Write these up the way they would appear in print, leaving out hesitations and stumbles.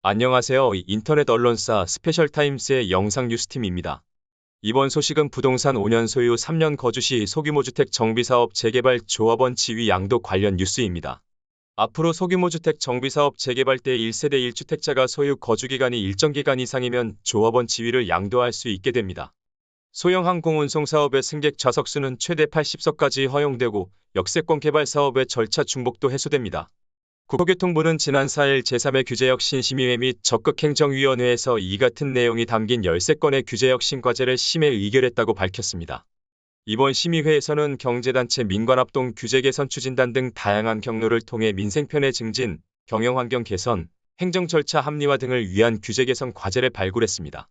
안녕하세요. 인터넷 언론사 스페셜타임스의 영상 뉴스팀입니다. 이번 소식은 부동산 5년 소유 3년 거주시 소규모주택 정비사업 재개발 조합원 지위 양도 관련 뉴스입니다. 앞으로 소규모주택 정비사업 재개발 때 1세대 1주택자가 소유 거주기간이 일정 기간 이상이면 조합원 지위를 양도할 수 있게 됩니다. 소형 항공운송 사업의 승객 좌석수는 최대 80석까지 허용되고 역세권 개발 사업의 절차 중복도 해소됩니다. 국토교통부는 지난 4일 제3회 규제혁 신심의회 및 적극행정위원회에서 이 같은 내용이 담긴 13건의 규제혁 신과제를 심의 의결했다고 밝혔습니다. 이번 심의회에서는 경제단체 민관합동 규제 개선 추진단 등 다양한 경로를 통해 민생 편의 증진, 경영환경 개선, 행정 절차 합리화 등을 위한 규제 개선 과제를 발굴했습니다.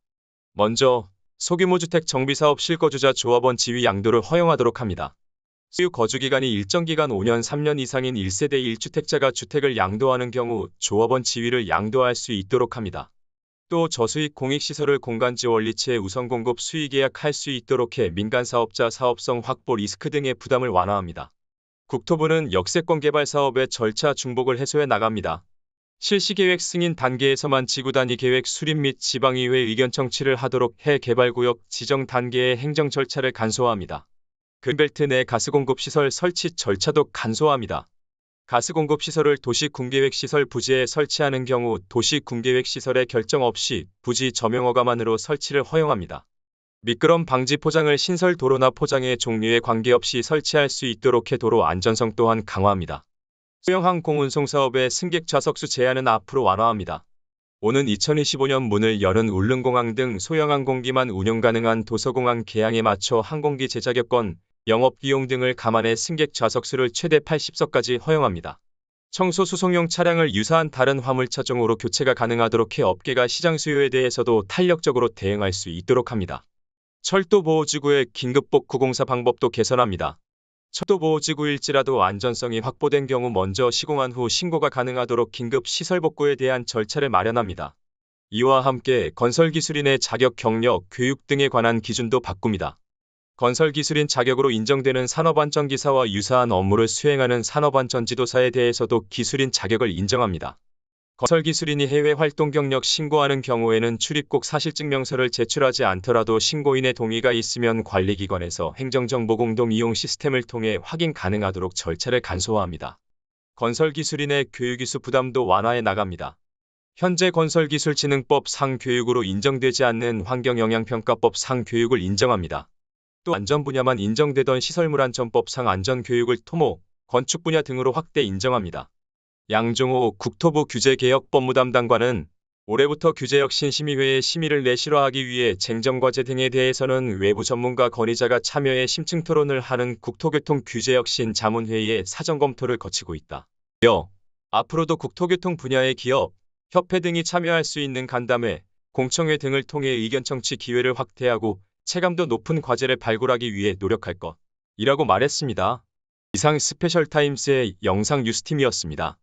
먼저 소규모주택 정비사업 실거주자 조합원 지위 양도를 허용하도록 합니다. 소유 거주기간이 일정 기간 5년 3년 이상인 1세대 1주택자가 주택을 양도하는 경우 조합원 지위를 양도할 수 있도록 합니다. 또 저수익 공익시설을 공간지 원리치에 우선 공급 수의 계약할 수 있도록 해 민간사업자 사업성 확보 리스크 등의 부담을 완화합니다. 국토부는 역세권 개발 사업의 절차 중복을 해소해 나갑니다. 실시계획 승인 단계에서만 지구단위 계획 수립 및 지방의회 의견 청취를 하도록 해 개발구역 지정 단계의 행정 절차를 간소화합니다. 그린벨트 내 가스공급 시설 설치 절차도 간소화합니다. 가스공급 시설을 도시군계획시설 부지에 설치하는 경우 도시군계획시설의 결정 없이 부지 점용허가만으로 설치를 허용합니다. 미끄럼 방지 포장을 신설 도로나 포장의 종류에 관계없이 설치할 수 있도록 해 도로 안전성 또한 강화합니다. 소형 항공운송 사업의 승객 좌석수 제한은 앞으로 완화합니다. 오는 2025년 문을 여는 울릉공항 등 소형 항공기만 운영 가능한 도서공항 개항에 맞춰 항공기 제자격권, 영업비용 등을 감안해 승객 좌석수를 최대 80석까지 허용합니다. 청소 수송용 차량을 유사한 다른 화물차종으로 교체가 가능하도록 해 업계가 시장 수요에 대해서도 탄력적으로 대응할 수 있도록 합니다. 철도보호지구의 긴급복구 공사 방법도 개선합니다. 철도보호지구일지라도 안전성이 확보된 경우 먼저 시공한 후 신고가 가능하도록 긴급 시설 복구에 대한 절차를 마련합니다. 이와 함께 건설기술인의 자격 경력, 교육 등에 관한 기준도 바꿉니다. 건설기술인 자격으로 인정되는 산업안전기사와 유사한 업무를 수행하는 산업안전지도사에 대해서도 기술인 자격을 인정합니다. 건설기술인이 해외 활동 경력 신고하는 경우에는 출입국 사실증명서를 제출하지 않더라도 신고인의 동의가 있으면 관리기관에서 행정정보 공동 이용 시스템을 통해 확인 가능하도록 절차를 간소화합니다. 건설기술인의 교육이수 부담도 완화해 나갑니다. 현재 건설기술진흥법 상교육으로 인정되지 않는 환경영향평가법 상교육을 인정합니다. 또 안전 분야만 인정되던 시설물안전법상 안전교육을 토목, 건축 분야 등으로 확대 인정합니다. 양종호 국토부 규제개혁법무담당관은 올해부터 규제혁 신심의회에 심의를 내실화하기 위해 쟁점과제 등에 대해서는 외부 전문가 건의자가 참여해 심층토론을 하는 국토교통 규제혁신 자문회의의 사전검토를 거치고 있다. 앞으로도 국토교통 분야의 기업, 협회 등이 참여할 수 있는 간담회, 공청회 등을 통해 의견 청취 기회를 확대하고 체감도 높은 과제를 발굴하기 위해 노력할 것이라고 말했습니다. 이상 스페셜타임스의 영상 뉴스팀이었습니다.